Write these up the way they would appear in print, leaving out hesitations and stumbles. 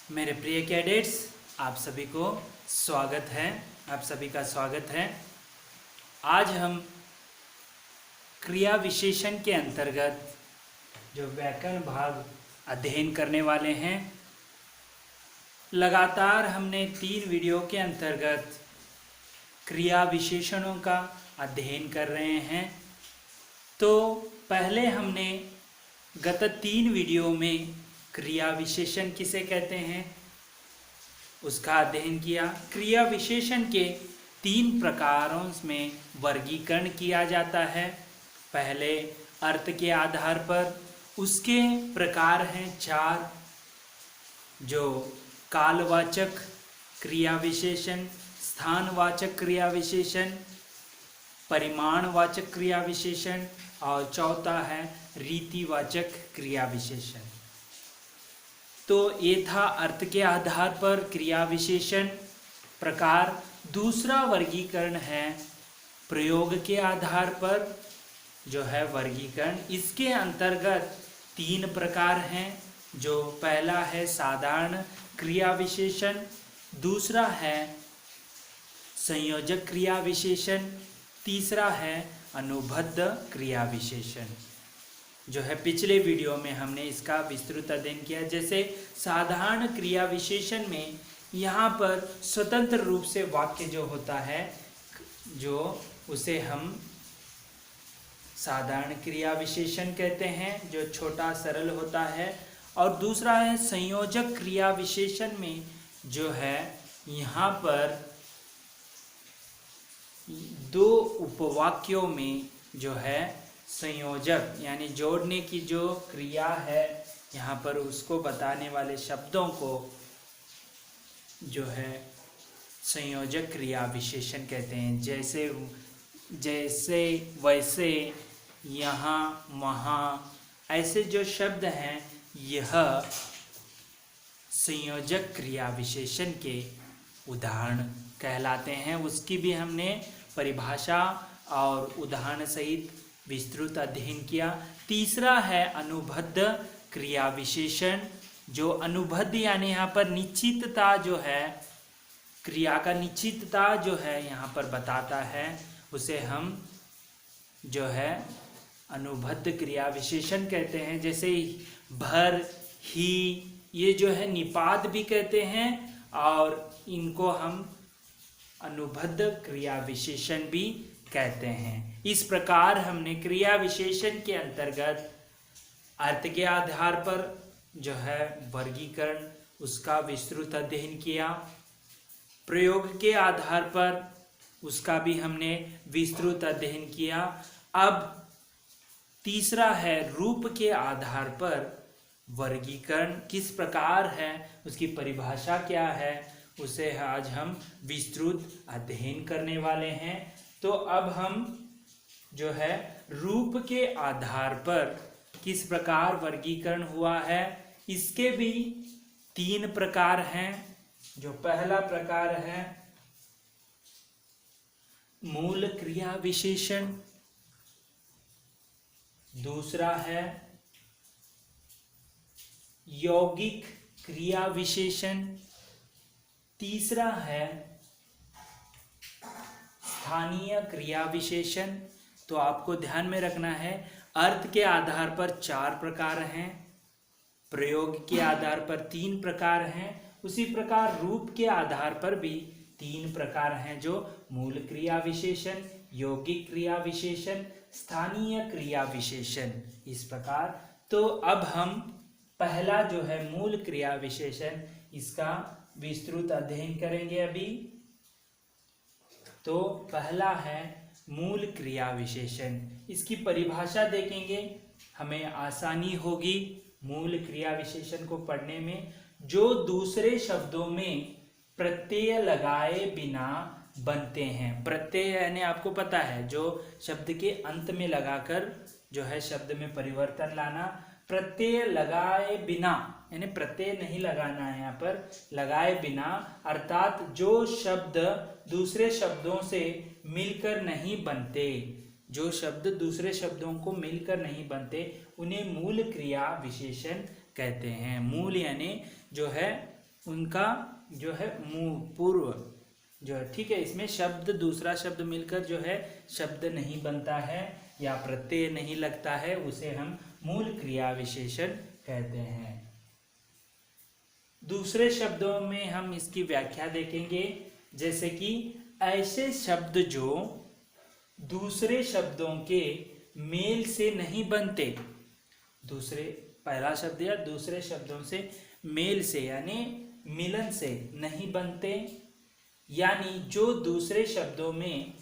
मेरे प्रिय कैडेट्स, आप सभी को स्वागत है। आप सभी का स्वागत है। आज हम क्रिया विशेषण के अंतर्गत जो व्याकरण भाग अध्ययन करने वाले हैं। लगातार हमने 3 वीडियो के अंतर्गत क्रिया विशेषणों का अध्ययन कर रहे हैं। तो पहले हमने गत 3 वीडियो में क्रिया विशेषण किसे कहते हैं उसका अध्ययन किया। क्रिया विशेषण के 3 प्रकारों में वर्गीकरण किया जाता है। पहले अर्थ के आधार पर, उसके प्रकार हैं 4, जो कालवाचक क्रिया विशेषण, स्थानवाचक क्रिया विशेषण, परिमाणवाचक क्रिया विशेषण और चौथा है रीतिवाचक क्रिया विशेषण। तो ये था अर्थ के आधार पर क्रिया विशेषण प्रकार। दूसरा वर्गीकरण है प्रयोग के आधार पर जो है वर्गीकरण। इसके अंतर्गत 3 प्रकार हैं, जो पहला है साधारण क्रिया विशेषण, दूसरा है संयोजक क्रिया विशेषण, तीसरा है अनुबद्ध क्रिया विशेषण। जो है पिछले वीडियो में हमने इसका विस्तृत अध्ययन किया। जैसे साधारण क्रिया विशेषण में यहाँ पर स्वतंत्र रूप से वाक्य जो होता है, जो उसे हम साधारण क्रिया विशेषण कहते हैं, जो छोटा सरल होता है। और दूसरा है संयोजक क्रिया विशेषण में जो है यहाँ पर 2 उपवाक्यों में जो है संयोजक यानी जोड़ने की जो क्रिया है, यहाँ पर उसको बताने वाले शब्दों को जो है संयोजक क्रिया विशेषण कहते हैं। जैसे वैसे, यहाँ वहाँ, ऐसे जो शब्द हैं यह संयोजक क्रिया विशेषण के उदाहरण कहलाते हैं। उसकी भी हमने परिभाषा और उदाहरण सहित विस्तृत अध्ययन किया। तीसरा है अनुबद्ध क्रिया विशेषण, जो अनुबद्ध यानी यहाँ पर निश्चितता जो है, क्रिया का निश्चितता जो है यहाँ पर बताता है, उसे हम जो है अनुबद्ध क्रिया विशेषण कहते हैं। जैसे भर, ही, ये जो है निपात भी कहते हैं और इनको हम अनुबद्ध क्रिया विशेषण भी कहते हैं। इस प्रकार हमने क्रिया विशेषण के अंतर्गत अर्थ के आधार पर जो है वर्गीकरण उसका विस्तृत अध्ययन किया। प्रयोग के आधार पर उसका भी हमने विस्तृत अध्ययन किया। अब तीसरा है रूप के आधार पर वर्गीकरण किस प्रकार है, उसकी परिभाषा क्या है, उसे आज हम विस्तृत अध्ययन करने वाले हैं। तो अब हम जो है रूप के आधार पर किस प्रकार वर्गीकरण हुआ है, इसके भी 3 प्रकार हैं। जो पहला प्रकार है मूल क्रिया विशेषण, दूसरा है यौगिक क्रिया विशेषण, तीसरा है स्थानीय क्रिया विशेषण। तो आपको ध्यान में रखना है, अर्थ के आधार पर 4 प्रकार हैं, प्रयोग के आधार पर 3 प्रकार हैं, उसी प्रकार रूप के आधार पर भी 3 प्रकार हैं, जो मूल क्रिया विशेषण, यौगिक क्रिया विशेषण, स्थानीय क्रिया विशेषण। इस प्रकार तो अब हम पहला जो है मूल क्रिया विशेषण, इसका विस्तृत अध्ययन करेंगे अभी। तो पहला है मूल क्रिया विशेषण। इसकी परिभाषा देखेंगे, हमें आसानी होगी मूल क्रिया विशेषण को पढ़ने में। जो दूसरे शब्दों में प्रत्यय लगाए बिना बनते हैं। प्रत्यय यानी आपको पता है, जो शब्द के अंत में लगाकर जो है शब्द में परिवर्तन लाना। प्रत्यय लगाए बिना यानी प्रत्यय नहीं लगाना है, यहाँ पर लगाए बिना, अर्थात जो शब्द दूसरे शब्दों से मिलकर नहीं बनते, जो शब्द दूसरे शब्दों को मिलकर नहीं बनते, उन्हें मूल क्रिया विशेषण कहते हैं। मूल यानी जो है उनका जो है मुंह पूर्व जो है, ठीक है, इसमें शब्द दूसरा शब्द मिलकर जो है शब्द नहीं बनता है या प्रत्यय नहीं लगता है, उसे हम मूल क्रिया विशेषण कहते हैं। दूसरे शब्दों में हम इसकी व्याख्या देखेंगे, जैसे कि ऐसे शब्द जो दूसरे शब्दों के मेल से नहीं बनते, दूसरे पहला शब्द या दूसरे शब्दों से मेल से यानी मिलन से नहीं बनते, यानी जो दूसरे शब्दों में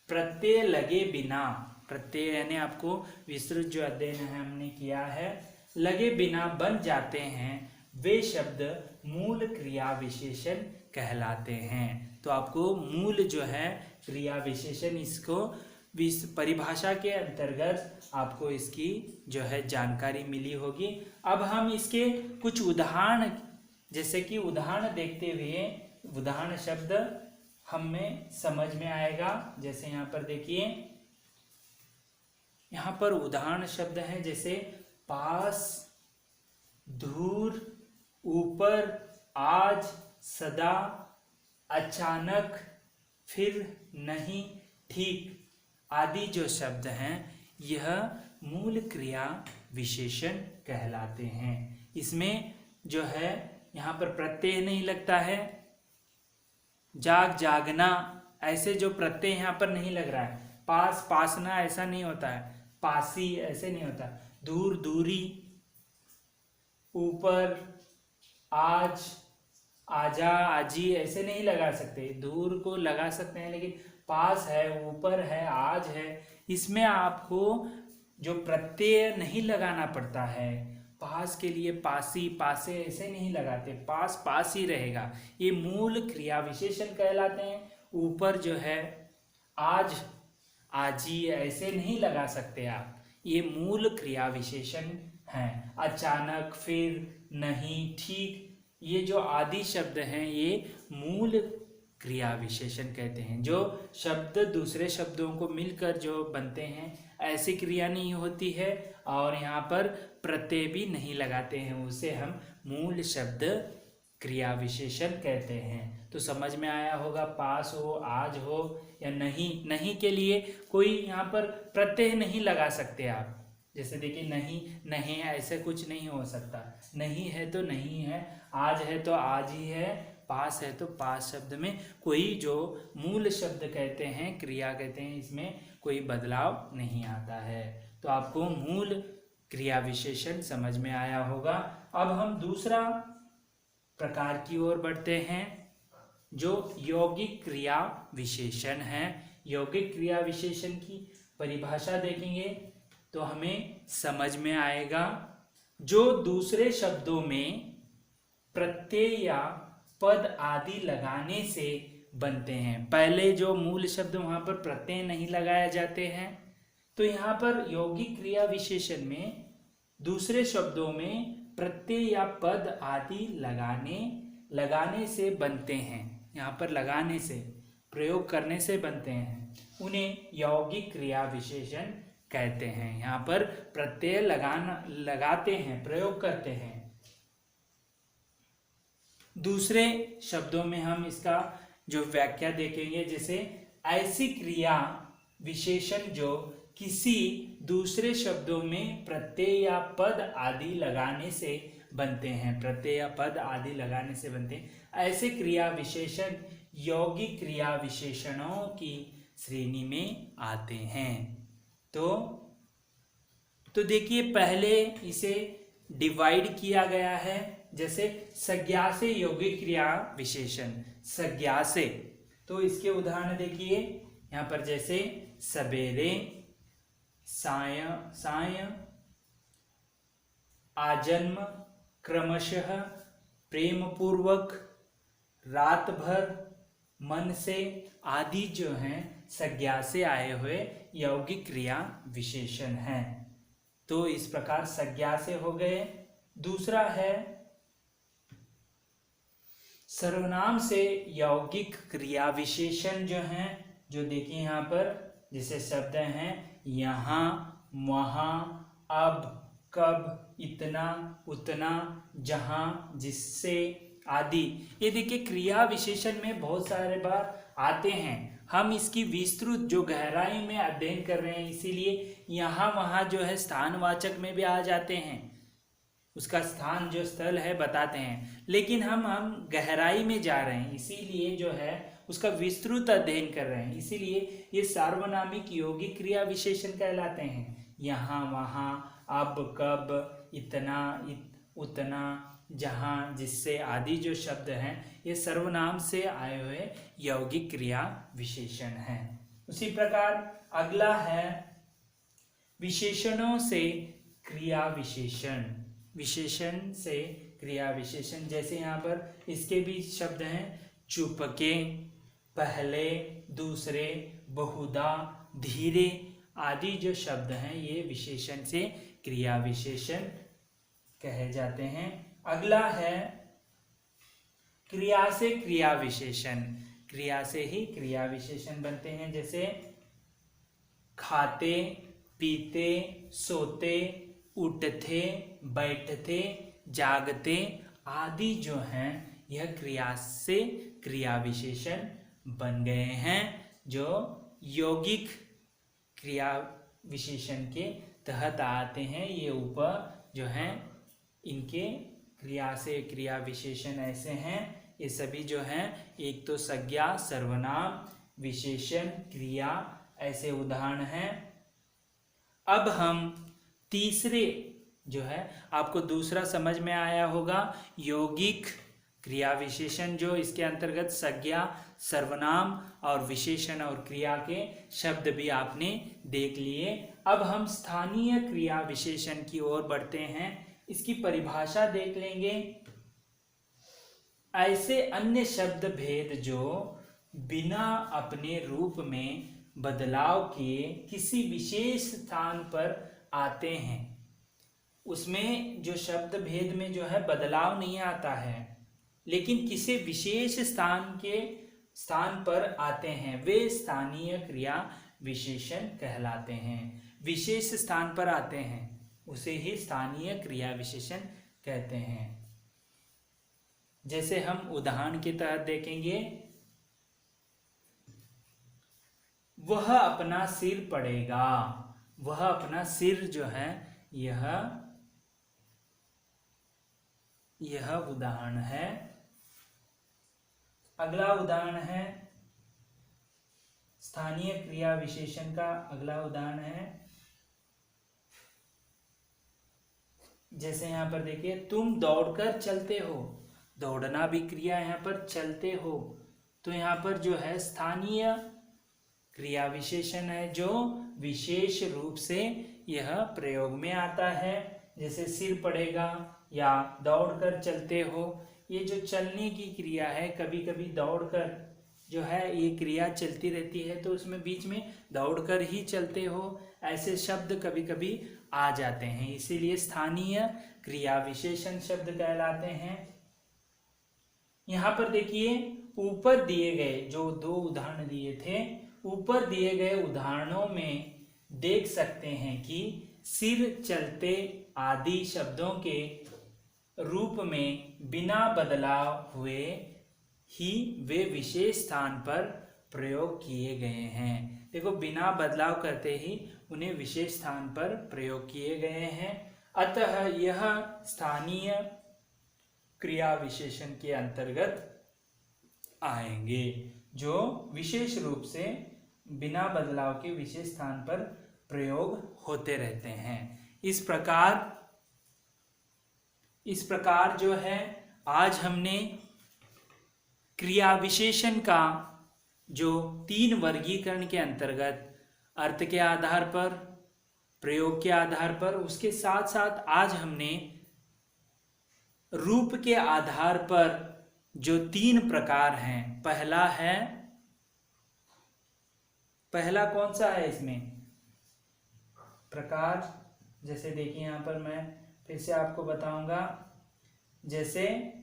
प्रत्यय लगे बिना, प्रत्यय यानी आपको विस्तृत जो अध्ययन है हमने किया है, लगे बिना बन जाते हैं, वे शब्द मूल क्रिया विशेषण कहलाते हैं। तो आपको मूल जो है क्रिया विशेषण, इसको परिभाषा के अंतर्गत आपको इसकी जो है जानकारी मिली होगी। अब हम इसके कुछ उदाहरण, जैसे कि उदाहरण देखते हुए उदाहरण शब्द हमें समझ में आएगा। जैसे यहाँ पर देखिए, यहाँ पर उदाहरण शब्द हैं जैसे पास, दूर, ऊपर, आज, सदा, अचानक, फिर, नहीं, ठीक आदि जो शब्द हैं यह मूल क्रिया विशेषण कहलाते हैं। इसमें जो है यहाँ पर प्रत्यय नहीं लगता है, जाग, जागना, ऐसे जो प्रत्यय यहाँ पर नहीं लग रहा है। पास, पासना ऐसा नहीं होता है, पासी ऐसे नहीं होता, दूर, दूरी, ऊपर, आज, आजा, आजी ऐसे नहीं लगा सकते। दूर को लगा सकते हैं लेकिन पास है, ऊपर है, आज है, इसमें आपको जो प्रत्यय नहीं लगाना पड़ता है। पास के लिए पासी, पासे ऐसे नहीं लगाते, पास पास ही रहेगा, ये मूल क्रिया विशेषण कहलाते हैं। ऊपर जो है आज, आजी ऐसे नहीं लगा सकते आप, ये मूल क्रिया विशेषण हैं। अचानक, फिर, नहीं, ठीक, ये जो आदि शब्द हैं ये मूल क्रिया विशेषण कहते हैं। जो शब्द दूसरे शब्दों को मिलकर जो बनते हैं ऐसी क्रिया नहीं होती है, और यहाँ पर प्रत्यय भी नहीं लगाते हैं, उसे हम मूल शब्द क्रिया विशेषण कहते हैं। तो समझ में आया होगा, पास हो, आज हो या नहीं, नहीं के लिए कोई यहाँ पर प्रत्यय नहीं लगा सकते आप। जैसे देखिए नहीं, नहीं ऐसे कुछ नहीं हो सकता, नहीं है तो नहीं है, आज है तो आज ही है, पास है तो पास शब्द में कोई जो मूल शब्द कहते हैं, क्रिया कहते हैं, इसमें कोई बदलाव नहीं आता है। तो आपको मूल क्रिया विशेषण समझ में आया होगा। अब हम दूसरा प्रकार की ओर बढ़ते हैं जो यौगिक क्रिया विशेषण है। यौगिक क्रिया विशेषण की परिभाषा देखेंगे तो हमें समझ में आएगा, जो दूसरे शब्दों में प्रत्यय या पद आदि लगाने से बनते हैं। पहले जो मूल शब्द वहां पर प्रत्यय नहीं लगाए जाते हैं, तो यहाँ पर यौगिक क्रिया विशेषण में दूसरे शब्दों में प्रत्यय या पद आदि लगाने से बनते हैं। यहाँ पर लगाने से, प्रयोग करने से बनते हैं, उन्हें यौगिक क्रिया विशेषण कहते हैं। यहाँ पर प्रत्यय लगाते हैं, प्रयोग करते हैं। दूसरे शब्दों में हम इसका जो व्याख्या देखेंगे, जैसे ऐसी क्रिया विशेषण जो किसी दूसरे शब्दों में प्रत्यय या पद आदि लगाने से बनते हैं, प्रत्यय या पद आदि लगाने से बनते हैं, ऐसे क्रिया विशेषण यौगिक क्रिया विशेषणों की श्रेणी में आते हैं। तो देखिए, पहले इसे डिवाइड किया गया है, जैसे संज्ञा से यौगिक क्रिया विशेषण, संज्ञा से, तो इसके उदाहरण देखिए यहाँ पर, जैसे सवेरे, साय, आजन्म, क्रमशः, प्रेम पूर्वक, रात भर, मन से आदि जो हैं संज्ञा से आए हुए यौगिक क्रिया विशेषण हैं। तो इस प्रकार संज्ञा से हो गए। दूसरा है सर्वनाम से यौगिक क्रिया विशेषण जो हैं, जो देखिए यहाँ पर जैसे शब्द हैं यहाँ, वहाँ, अब, कब, इतना, उतना, जहाँ, जिससे आदि। ये देखिए क्रिया विशेषण में बहुत सारे बार आते हैं। हम इसकी विस्तृत जो गहराई में अध्ययन कर रहे हैं, इसीलिए यहाँ वहाँ जो है स्थानवाचक में भी आ जाते हैं, उसका स्थान जो स्थल है बताते हैं। लेकिन हम गहराई में जा रहे हैं, इसीलिए जो है उसका विस्तृत अध्ययन कर रहे हैं, इसीलिए ये सार्वनामिक यौगिक क्रिया विशेषण कहलाते हैं। यहाँ वहाँ, अब, कब, इतना, उतना, जहाँ, जिससे आदि जो शब्द हैं ये सर्वनाम से आए हुए यौगिक क्रिया विशेषण हैं। उसी प्रकार अगला है विशेषणों से क्रिया विशेषण। विशेषण से क्रिया विशेषण, जैसे यहाँ पर इसके भी शब्द हैं चुपके, पहले, दूसरे, बहुधा, धीरे आदि जो शब्द हैं ये विशेषण से क्रिया विशेषण कहे जाते हैं। अगला है क्रिया से क्रिया विशेषण। क्रिया से ही क्रिया विशेषण बनते हैं, जैसे खाते, पीते, सोते, उठते, बैठते, जागते आदि जो हैं यह क्रिया से क्रिया विशेषण बन गए हैं, जो यौगिक क्रिया विशेषण के तहत आते हैं। ये ऊपर जो हैं इनके क्रिया से क्रिया विशेषण ऐसे हैं। ये सभी जो हैं एक तो संज्ञा, सर्वनाम, विशेषण, क्रिया ऐसे उदाहरण हैं। अब हम तीसरे जो है, आपको दूसरा समझ में आया होगा, यौगिक क्रिया विशेषण, जो इसके अंतर्गत संज्ञा, सर्वनाम और विशेषण और क्रिया के शब्द भी आपने देख लिए। अब हम स्थानीय क्रिया विशेषण की ओर बढ़ते हैं। इसकी परिभाषा देख लेंगे। ऐसे अन्य शब्द भेद जो बिना अपने रूप में बदलाव किए किसी विशेष स्थान पर आते हैं। उसमें जो शब्द भेद में जो है बदलाव नहीं आता है, लेकिन किसी विशेष स्थान पर आते हैं, वे स्थानीय क्रिया विशेषण कहलाते हैं। विशेष स्थान पर आते हैं उसे ही स्थानीय क्रिया विशेषण कहते हैं। जैसे हम उदाहरण के तहत देखेंगे, वह अपना सिर पड़ेगा। वह अपना सिर जो है यह उदाहरण है। अगला उदाहरण है स्थानीय क्रिया विशेषण का। अगला उदाहरण है, जैसे यहाँ पर देखिए, तुम दौड़कर चलते हो। दौड़ना भी क्रिया, यहाँ पर चलते हो, तो यहाँ पर जो है स्थानीय क्रिया विशेषण है, जो विशेष रूप से यह प्रयोग में आता है। जैसे सिर पड़ेगा या दौड़कर चलते हो, ये जो चलने की क्रिया है, कभी कभी दौड़कर जो है ये क्रिया चलती रहती है, तो उसमें बीच में दौड़कर ही चलते हो ऐसे शब्द कभी कभी आ जाते हैं, इसीलिए स्थानीय क्रिया विशेषण शब्द कहलाते हैं। यहाँ पर देखिए, ऊपर दिए गए जो दो उदाहरण दिए थे, ऊपर दिए गए उदाहरणों में देख सकते हैं कि सिर, चलते आदि शब्दों के रूप में बिना बदलाव हुए ही वे विशेष स्थान पर प्रयोग किए गए हैं। देखो, बिना बदलाव करते ही उन्हें विशेष स्थान पर प्रयोग किए गए हैं, अतः यह स्थानीय क्रिया विशेषण के अंतर्गत आएंगे, जो विशेष रूप से बिना बदलाव के विशेष स्थान पर प्रयोग होते रहते हैं। इस प्रकार जो है आज हमने क्रिया विशेषण का जो 3 वर्गीकरण के अंतर्गत अर्थ के आधार पर, प्रयोग के आधार पर, उसके साथ साथ आज हमने रूप के आधार पर जो 3 प्रकार हैं। पहला कौन सा है इसमें प्रकार, जैसे देखिए यहाँ पर मैं फिर से आपको बताऊंगा। जैसे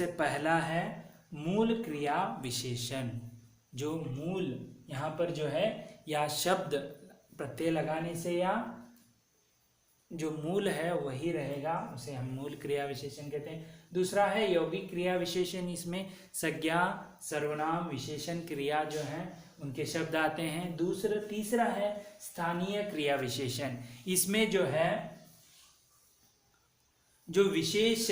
पहला है मूल क्रिया विशेषण। जो मूल यहाँ पर जो है या शब्द प्रत्यय लगाने से या जो मूल है वही रहेगा, उसे हम मूल क्रिया विशेषण कहते हैं। दूसरा है यौगिक क्रिया विशेषण, इसमें संज्ञा, सर्वनाम, विशेषण, क्रिया जो है उनके शब्द आते हैं। तीसरा है स्थानीय क्रिया विशेषण, इसमें जो है जो विशेष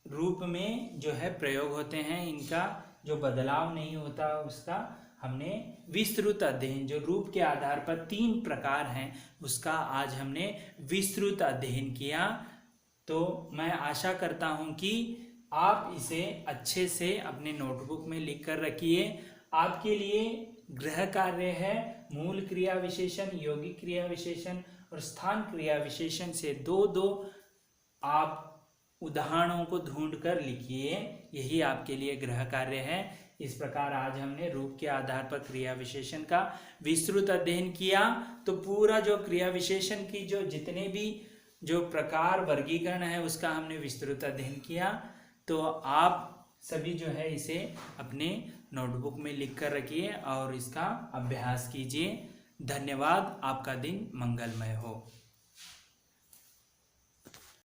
रूप में जो है प्रयोग होते हैं, इनका जो बदलाव नहीं होता, उसका हमने विस्तृत अध्ययन, जो रूप के आधार पर 3 प्रकार हैं उसका आज हमने विस्तृत अध्ययन किया। तो मैं आशा करता हूं कि आप इसे अच्छे से अपने नोटबुक में लिख कर रखिए। आपके लिए गृह कार्य है मूल क्रिया विशेषण, यौगिक क्रिया विशेषण और स्थान क्रिया विशेषण से 2-2 आप उदाहरणों को ढूंढ कर लिखिए, यही आपके लिए गृह कार्य है। इस प्रकार आज हमने रूप के आधार पर क्रिया विशेषण का विस्तृत अध्ययन किया। तो पूरा जो क्रिया विशेषण की जो जितने भी जो प्रकार वर्गीकरण है उसका हमने विस्तृत अध्ययन किया। तो आप सभी जो है इसे अपने नोटबुक में लिख कर रखिए और इसका अभ्यास कीजिए। धन्यवाद। आपका दिन मंगलमय हो।